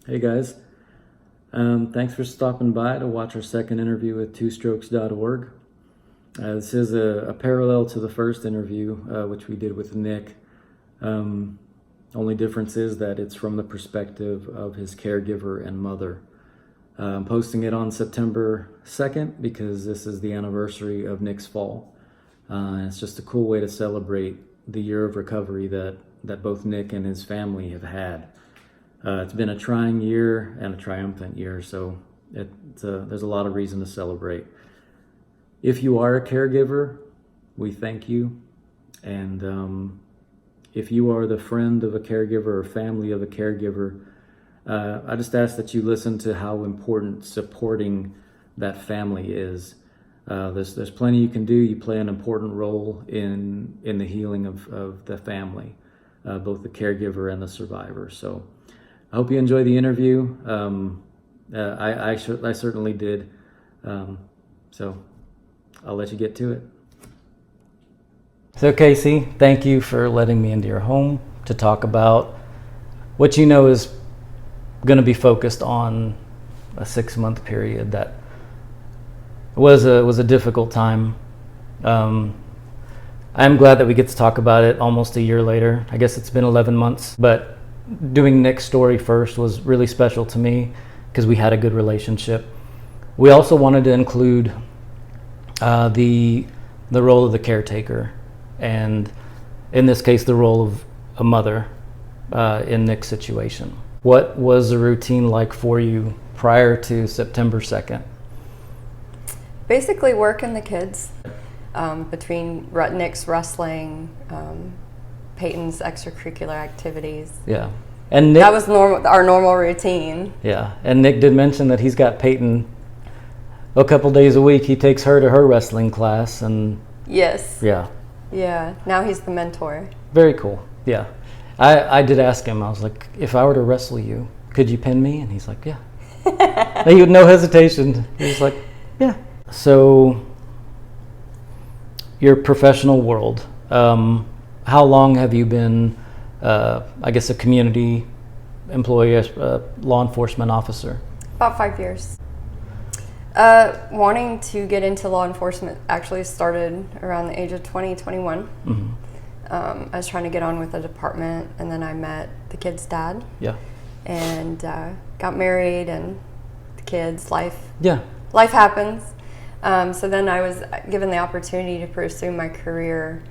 Hey guys, thanks for stopping by to watch our second interview with twostrokes.org. This is a parallel to the first interview, which we did with Nick. Only difference is that it's from the perspective of his caregiver and mother. I'm posting it on September 2nd because this is the anniversary of Nick's fall. It's just a cool way to celebrate the year of recovery that both Nick and his family have had. It's been a trying year and a triumphant year, so there's a lot of reason to celebrate. If you are a caregiver, we thank you. And if you are the friend of a caregiver or family of a caregiver, I just ask that you listen to how important supporting that family is. There's plenty you can do. You play an important role in the healing of the family, both the caregiver and the survivor. So I hope you enjoy the interview. I certainly did. So I'll let you get to it. So Casey, thank you for letting me into your home to talk about what you know is going to be focused on a 6-month period that was a difficult time. I'm glad that we get to talk about it almost a year later. I guess it's been 11 months, but doing Nick's story first was really special to me because we had a good relationship. We also wanted to include the role of the caretaker, and in this case, the role of a mother in Nick's situation. What was the routine like for you prior to September 2nd? Basically working the kids between Nick's wrestling, Peyton's extracurricular activities. Yeah. And Nick, that was our normal routine. Yeah. And Nick did mention that he's got Peyton a couple days a week. He takes her to her wrestling class. And yes. Yeah. Yeah. Now he's the mentor. Very cool. Yeah. I did ask him, I was like, if I were to wrestle you, could you pin me? And he's like, yeah. He had no hesitation. He was like, yeah. So your professional world, how long have you been, I guess, a community employee, a law enforcement officer? About 5 years. Wanting to get into law enforcement actually started around the age of 20, 21. Mm-hmm. I was trying to get on with the department, and then I met the kid's dad. Yeah. And got married, and the kids, life happens. So then I was given the opportunity to pursue my career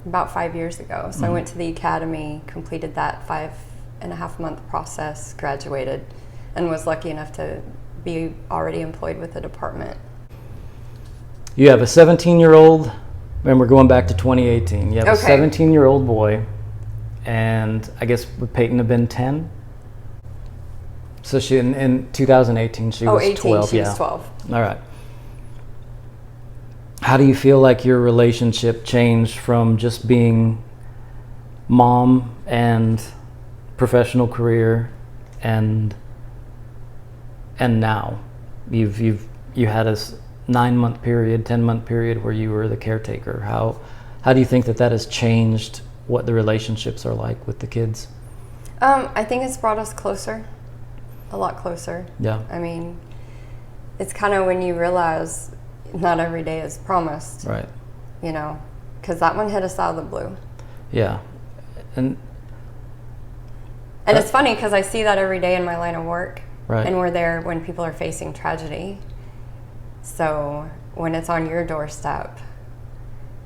about 5 years ago. So I went to the academy, completed that 5.5-month process, graduated, and was lucky enough to be already employed with the department. You have a 17-year-old, and we're going back to 2018. You have a 17-year-old boy, and I guess would Peyton have been 10? So she in 2018 she was 18, 12. She was 12. All right. How do you feel like your relationship changed from just being mom and professional career and now you had a 9-month period, 10-month period where you were the caretaker? How do you think that has changed what the relationships are like with the kids? I think it's brought us closer, a lot closer. Yeah. I mean, it's kind of when you realize not every day is promised. Right. You know, because that one hit us out of the blue. Yeah. And it's funny because I see that every day in my line of work. Right. And we're there when people are facing tragedy. So when it's on your doorstep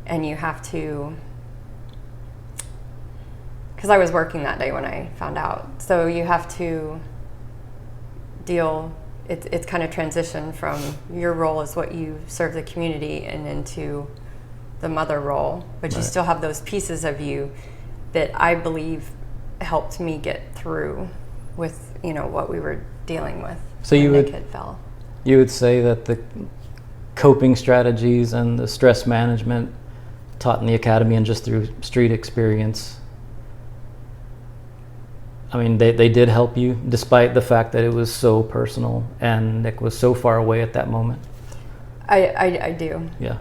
and you have to, because I was working that day when I found out, so you have to deal, it's kind of transitioned from your role as what you serve the community and into the mother role, but you still have those pieces of you that I believe helped me get through with, what we were dealing with. So when the kid fell. You would say that the coping strategies and the stress management taught in the academy and just through street experience, I mean, they did help you despite the fact that it was so personal and Nick was so far away at that moment? I do. Yeah.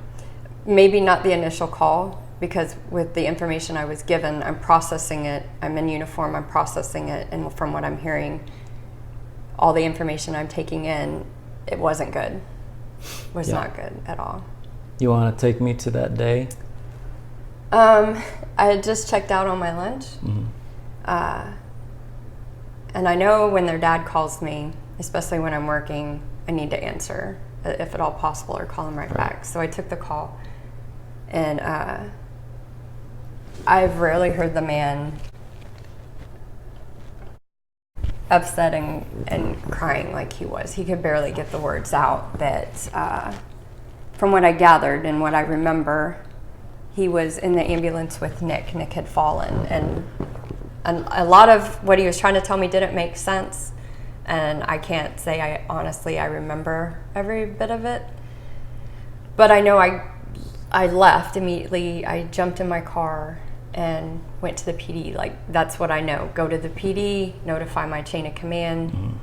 Maybe not the initial call, because with the information I was given, I'm processing it. I'm in uniform, I'm processing it, and from what I'm hearing, all the information I'm taking in, it wasn't good. It was not good at all. You want to take me to that day? I had just checked out on my lunch. And I know when their dad calls me, especially when I'm working, I need to answer, if at all possible, or call him right back. So I took the call. And I've rarely heard the man upset and crying like he was. He could barely get the words out. That from what I gathered and what I remember, he was in the ambulance with Nick. Nick had fallen, and a lot of what he was trying to tell me didn't make sense. And I can't say I honestly remember every bit of it. But I know I left immediately. I jumped in my car and went to the PD. Like, that's what I know. Go to the PD, notify my chain of command,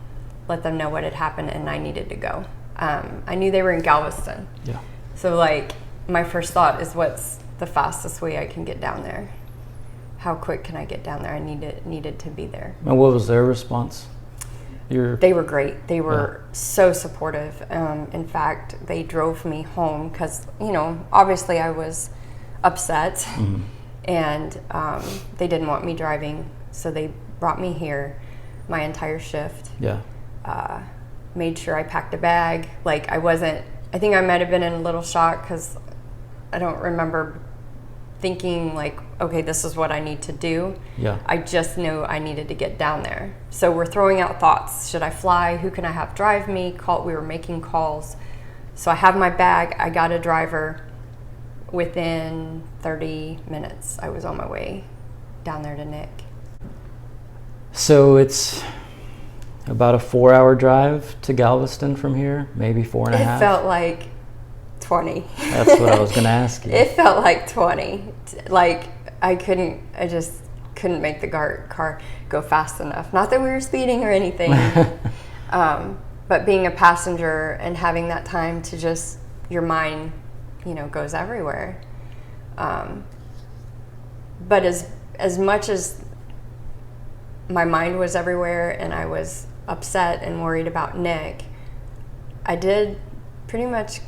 let them know what had happened, and I needed to go. I knew they were in Galveston. Yeah. So, like, my first thought is, what's the fastest way I can get down there? How quick can I get down there? I needed to be there. And what was their response? They were great. They were so supportive. In fact, they drove me home because, obviously I was upset, and they didn't want me driving, so they brought me here my entire shift. Yeah. Made sure I packed a bag. Like, I think I might have been in a little shock because I don't remember thinking like, okay, this is what I need to do. Yeah. I just knew I needed to get down there. So we're throwing out thoughts. Should I fly? Who can I have drive me? We were making calls. So I have my bag. I got a driver. Within 30 minutes, I was on my way down there to Nick. So it's about a 4-hour drive to Galveston from here, maybe 4.5? It felt like 20. That's what I was going to ask you. It felt like 20. Like, I just couldn't make the car go fast enough. Not that we were speeding or anything, but being a passenger and having that time to just, your mind, goes everywhere. But as much as my mind was everywhere and I was upset and worried about Nick, I did pretty much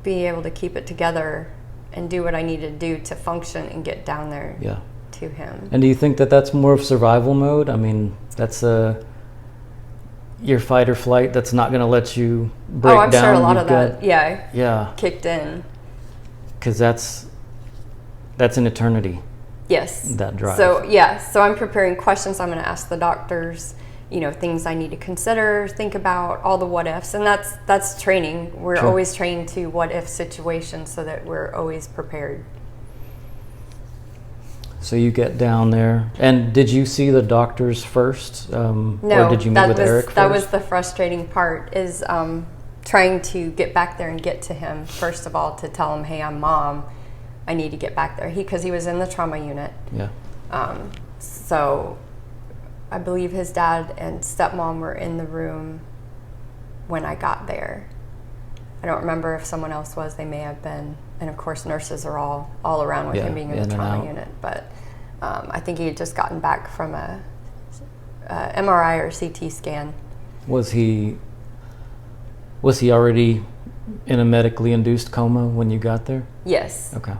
be able to keep it together and do what I needed to do to function and get down there to him. And do you think that that's more of survival mode? I mean, that's your fight or flight that's not going to let you break down. Oh, I'm sure a lot of that, kicked in. Because that's an eternity. Yes. That drive. So I'm preparing questions I'm going to ask the doctors, things I need to consider, think about, all the what ifs, and that's training. We're always trained to what if situations so that we're always prepared. So you get down there, and did you see the doctors first? No, or did you meet with Eric first? That was the frustrating part, is trying to get back there and get to him, first of all, to tell him, hey, I'm Mom, I need to get back there. Because he was in the trauma unit. Yeah. So I believe his dad and stepmom were in the room when I got there. I don't remember if someone else was. They may have been. And of course, nurses are all around with him being in the trauma unit. But I think he had just gotten back from a MRI or CT scan. Was he already in a medically induced coma when you got there? Yes. Okay.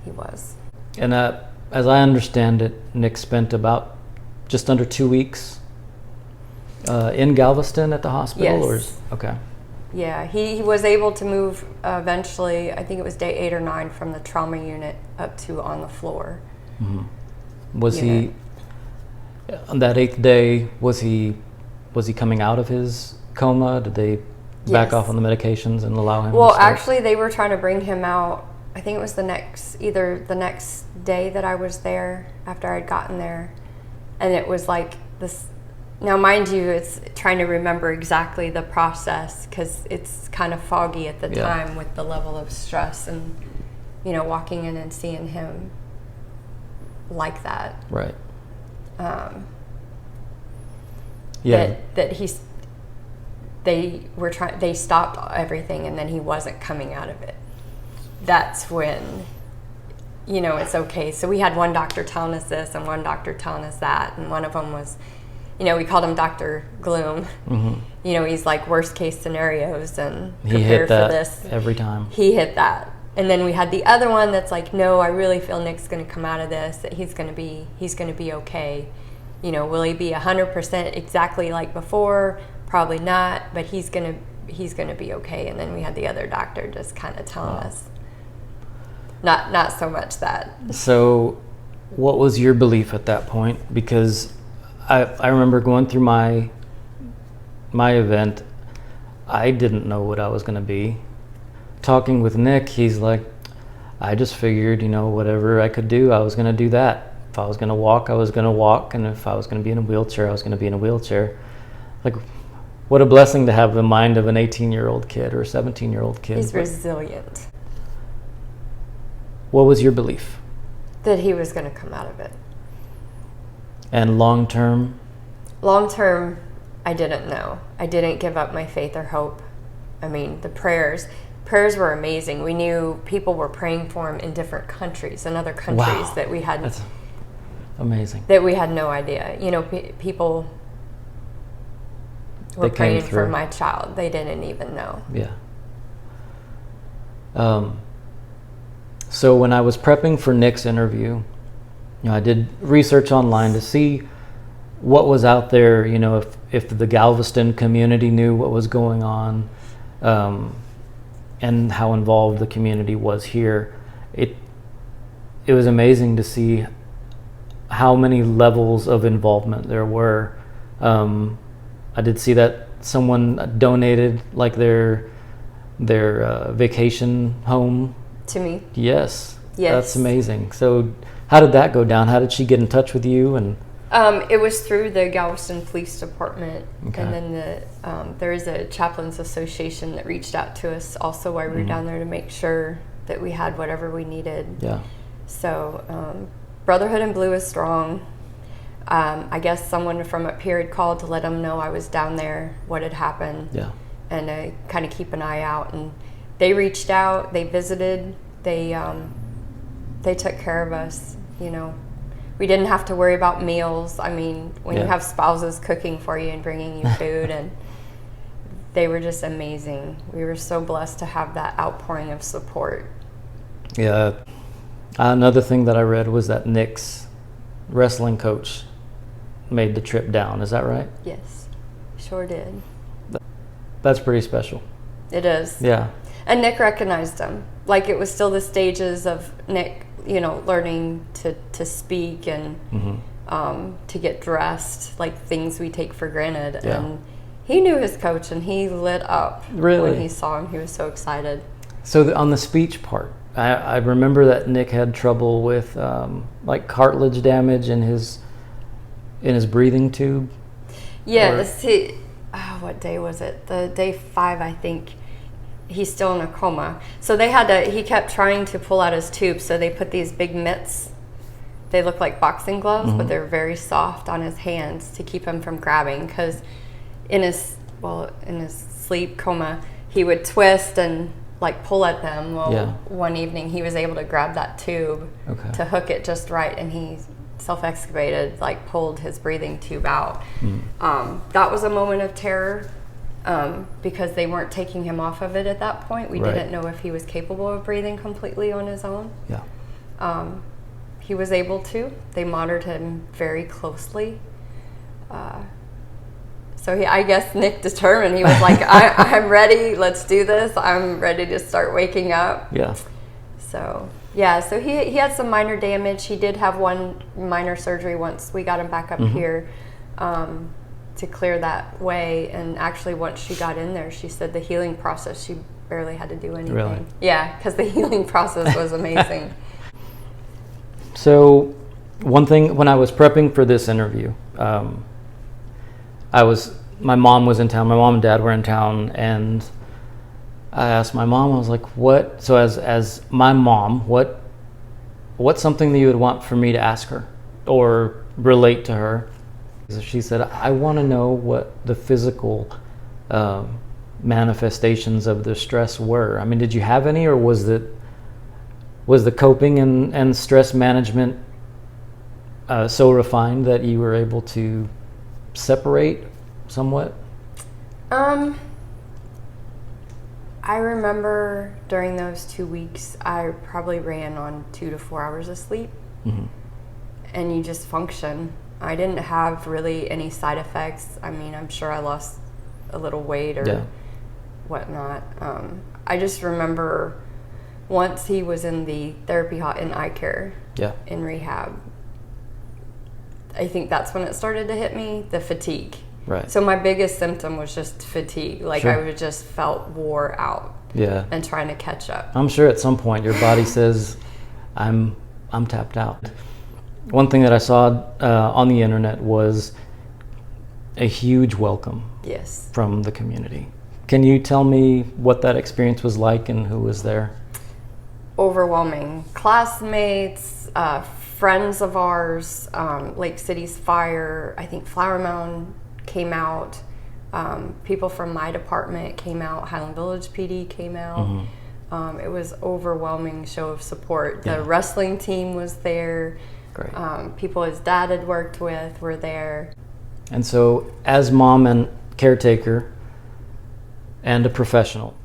He was. And as I understand it, Nick spent about just under 2 weeks in Galveston at the hospital? Yes. Okay. Yeah, he was able to move eventually, I think it was day 8 or 9, from the trauma unit up to on the floor. Mm-hmm. Was he, on that 8th day, was he coming out of his coma? Did they back off on the medications and allow him to start? Actually, they were trying to bring him out, I think it was either the next day that I was there, after I'd gotten there. And it was like this. Now, mind you, it's trying to remember exactly the process because it's kind of foggy at the time with the level of stress and, walking in and seeing him like that. Right. They stopped everything and then he wasn't coming out of it. That's when you know, it's okay. So we had one doctor telling us this and one doctor telling us that. And one of them was, you know, we called him Dr. Gloom. You know, he's like worst case scenarios and he hit that for this every time. He hit that. And then we had the other one that's like, no, I really feel Nick's going to come out of this, that he's going to be okay. You know, will he be 100% exactly like before? Probably not, but he's going to be okay. And then we had the other doctor just kind of telling us not so much that. So what was your belief at that point? Because I remember going through my event, I didn't know what I was going to be. Talking with Nick, he's like, I just figured, you know, whatever I could do, I was going to do that. If I was going to walk, I was going to walk. And if I was going to be in a wheelchair, I was going to be in a wheelchair. Like, what a blessing to have the mind of an 18-year-old kid or a 17-year-old kid. He's resilient. What was your belief? That he was going to come out of it. And long term? Long term, I didn't know. I didn't give up my faith or hope. I mean, the prayers were amazing. We knew people were praying for him in different countries, in other countries that we had. That's amazing. That we had no idea. You know, people were praying for my child. They didn't even know. Yeah. So when I was prepping for Nick's interview, you know, I did research online to see what was out there, you know, if the Galveston community knew what was going on, and how involved the community was here. It was amazing to see how many levels of involvement there were. I did see that someone donated like their vacation home to me. Yes, that's amazing. So how did that go down? How did she get in touch with you? And it was through the Galveston Police Department, and then there is a chaplains association that reached out to us also while we were down there to make sure that we had whatever we needed. Yeah. So Brotherhood in Blue is strong. I guess someone from up here had called to let them know I was down there, what had happened, and kind of keep an eye out. And they reached out, they visited, they took care of us, you know. We didn't have to worry about meals. I mean, when you have spouses cooking for you and bringing you food, and they were just amazing. We were so blessed to have that outpouring of support. Yeah. Another thing that I read was that Nick's wrestling coach made the trip down. Is that right? Yes, sure did. That's pretty special. It is. Yeah. And Nick recognized him. Like, it was still the stages of Nick, you know, learning to speak and to get dressed, like things we take for granted. Yeah. And he knew his coach, and he lit up when he saw him. He was so excited. So on the speech part, I remember that Nick had trouble with like cartilage damage in his breathing tube. Yes. What day was it? The day 5, I think. He's still in a coma. So he kept trying to pull out his tube, so they put these big mitts. They look like boxing gloves, but they're very soft on his hands to keep him from grabbing, because in his sleep coma, he would twist and like pull at them. Well, one evening he was able to grab that tube to hook it just right, and he self-excavated, like pulled his breathing tube out. That was a moment of terror. Because they weren't taking him off of it at that point. We didn't know if he was capable of breathing completely on his own. Yeah. He was able to. They monitored him very closely. I guess Nick determined, he was like, I'm ready, let's do this. I'm ready to start waking up. Yeah. So he had some minor damage. He did have one minor surgery once we got him back up here. To clear that way, and actually once she got in there, she said the healing process, she barely had to do anything. Really? Yeah, because the healing process was amazing. So one thing, when I was prepping for this interview, my mom was in town, my mom and dad were in town, and I asked my mom, I was like, what, so as my mom, what's something that you would want for me to ask her or relate to her? She said, I want to know what the physical manifestations of the stress were. I mean, did you have any, or was it Was the coping and stress management so refined that you were able to separate somewhat? I remember during those 2 weeks, I probably ran on 2 to 4 hours of sleep, and you just function. I didn't have really any side effects. I mean, I'm sure I lost a little weight or whatnot. I just remember once he was in the therapy hot in eye care, in rehab, I think that's when it started to hit me, the fatigue. Right. So my biggest symptom was just fatigue. Like I would just felt wore out. Yeah. And trying to catch up. I'm sure at some point your body says, I'm tapped out. One thing that I saw on the internet was a huge welcome. Yes. From the community. Can you tell me what that experience was like and who was there? Overwhelming. Classmates, friends of ours, Lake City's fire, I think Flower Mound came out, people from my department came out, Highland Village PD came out. It was overwhelming show of support. The wrestling team was there. Great. People his dad had worked with were there. And so as mom and caretaker and a professional,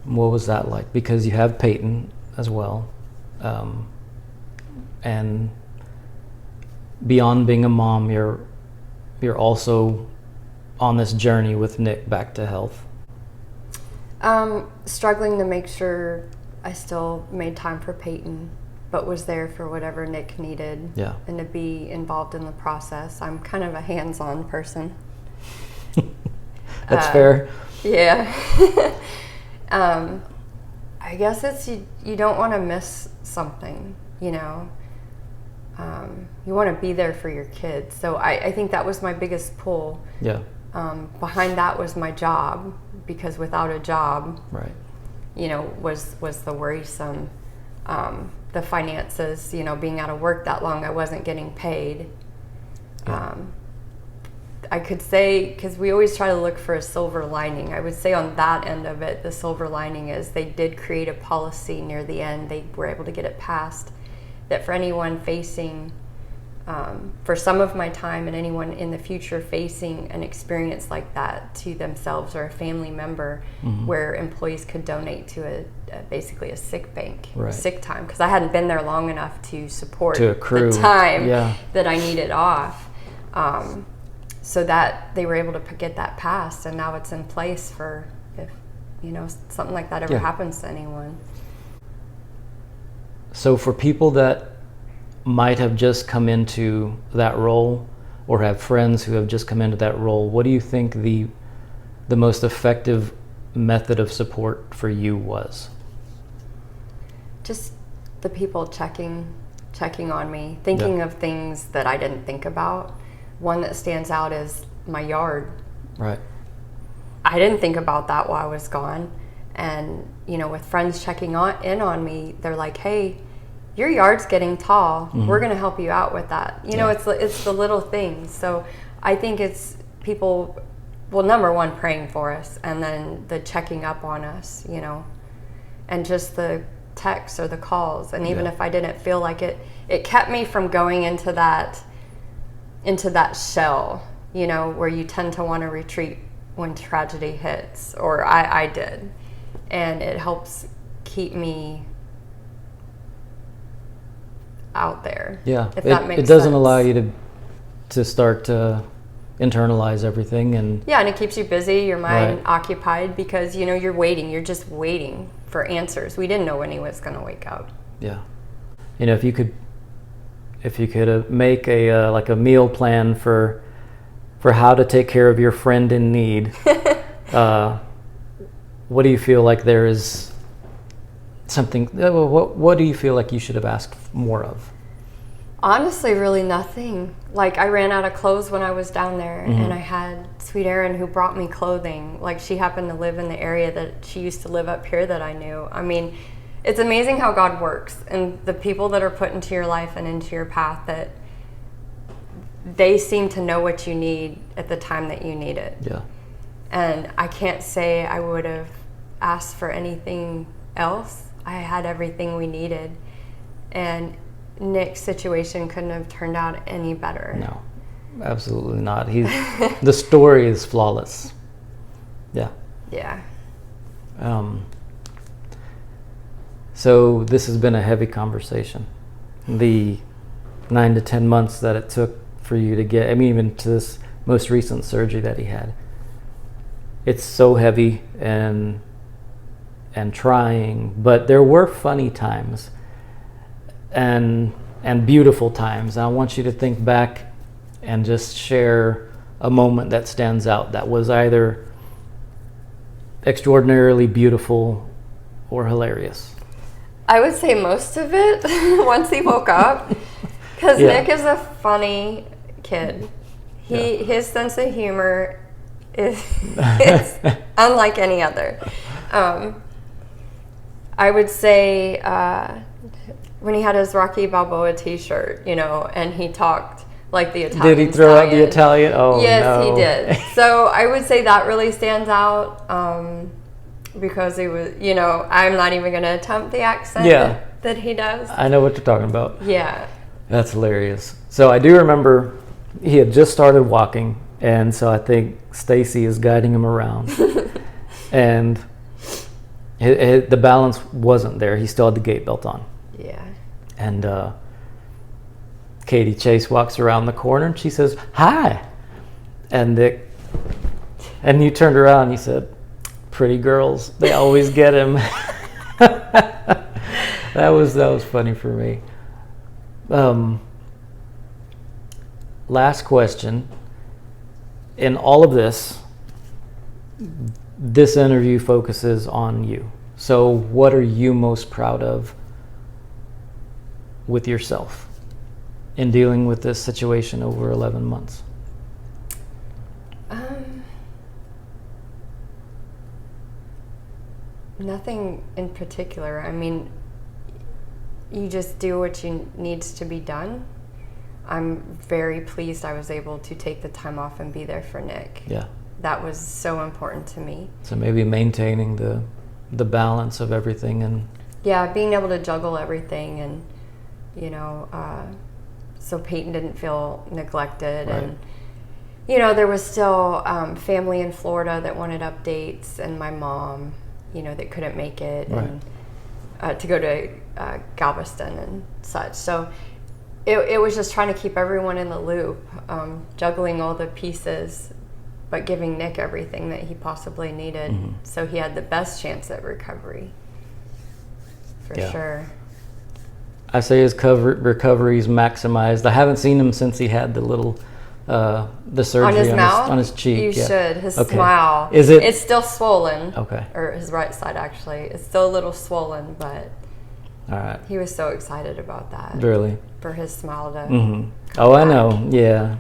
what was that like? Because you have Peyton as well. And beyond being a mom, you're also on this journey with Nick back to health. Struggling to make sure I still made time for Peyton, but was there for whatever Nick needed. Yeah. And to be involved in the process. I'm kind of a hands-on person. That's fair. Yeah. I guess it's you don't want to miss something, you know. You want to be there for your kids. So I think that was my biggest pull. Yeah. Behind that was my job, because without a job, right, you know, was the worrisome. The finances, you know, being out of work that long, I wasn't getting paid. Yeah. I could say, because we always try to look for a silver lining, I would say on that end of it, the silver lining is they did create a policy near the end. They were able to get it passed that for anyone facing, for some of my time and anyone in the future facing an experience like that to themselves or a family member, where employees could donate to basically a sick bank, sick time, because I hadn't been there long enough to support to accrue the time that I needed off. So that they were able to get that passed, and now it's in place for if, you know, something like that ever happens to anyone. So for people that might have just come into that role or have friends who have just come into that role, what do you think the most effective method of support for you was? Just the people checking on me, thinking of things that I didn't think about. One that stands out is my yard. Right. I didn't think about that while I was gone. And, you know, with friends checking in on me, they're like, hey, your yard's getting tall. We're going to help you out with that. You know, it's the little things. So I think it's people, well, number one, praying for us, and then the checking up on us, you know, and just the texts or the calls. And even if I didn't feel like it, it kept me from going into that shell, you know, where you tend to want to retreat when tragedy hits, or I did. And it helps keep me out there. Yeah, if that makes sense. It doesn't allow you to start to internalize everything, and and it keeps you busy, your mind occupied, because, you know, you're just waiting for answers. We didn't know when he was going to wake up. Yeah. You know, if you could make a like a meal plan for how to take care of your friend in need, what do you feel like there is something? What do you feel like you should have asked more of? Honestly, really nothing. Like, I ran out of clothes when I was down there, and I had Sweet Erin who brought me clothing. Like, she happened to live in the area that she used to live up here that I knew. I mean, it's amazing how God works, and the people that are put into your life and into your path, that they seem to know what you need at the time that you need it. Yeah. And I can't say I would have asked for anything else. I had everything we needed. And Nick's situation couldn't have turned out any better. No, absolutely not. The story is flawless. Yeah. Yeah. So this has been a heavy conversation. The 9 to 10 months that it took for you to get, I mean, even to this most recent surgery that he had, it's so heavy and trying, but there were funny times and beautiful times. I want you to think back and just share a moment that stands out that was either extraordinarily beautiful or hilarious. I would say most of it once he woke up, because Nick is a funny kid. His sense of humor is unlike any other. I would say when he had his Rocky Balboa T-shirt, and he talked like the Italian. Did he throw out the Italian? Oh, yes, no. he did. So I would say that really stands out because he was, I'm not even going to attempt the accent that he does. I know what you're talking about. Yeah. That's hilarious. So I do remember he had just started walking, and so I think Stacy is guiding him around, and the balance wasn't there. He still had the gait belt on. Yeah. And Katie Chase walks around the corner, and she says, "Hi," and you turned around and you said, "Pretty girls, they always get him." That was funny for me. Last question. In all of this interview focuses on you. So what are you most proud of with yourself in dealing with this situation over 11 months? Nothing in particular. I mean, you just do what needs to be done. I'm very pleased I was able to take the time off and be there for Nick. Yeah. That was so important to me. So maybe maintaining the balance of everything and being able to juggle everything and so Peyton didn't feel neglected. Right. And there was still family in Florida that wanted updates, and my mom that couldn't make it, right. And to go to Galveston and such. So it was just trying to keep everyone in the loop, juggling all the pieces, but giving Nick everything that he possibly needed, mm-hmm. so he had the best chance at recovery, for sure. I say his recovery's maximized. I haven't seen him since he had the little the surgery on his mouth, on his cheek. You should. His okay. smile. Is it? It's still swollen. Okay. Or his right side, actually. It's still a little swollen, but all right. He was so excited about that. Really? For his smile to. Mm-hmm. Oh, I know. Yeah.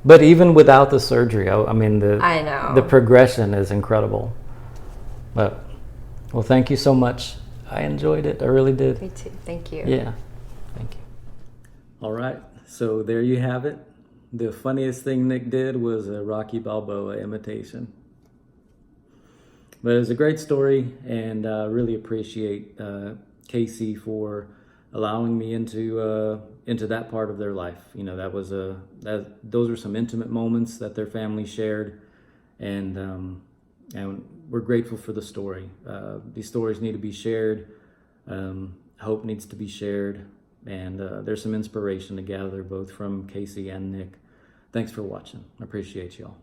But even without the surgery, I mean I know the progression is incredible. But well, thank you so much. I enjoyed it. I really did. Me too. Thank you. Yeah. Thank you. All right. So there you have it. The funniest thing Nick did was a Rocky Balboa imitation. But it was a great story, and I really appreciate Casey for allowing me into that part of their life. Those are some intimate moments that their family shared, and we're grateful for the story. These stories need to be shared. Hope needs to be shared. And there's some inspiration to gather both from Casey and Nick. Thanks for watching. I appreciate y'all.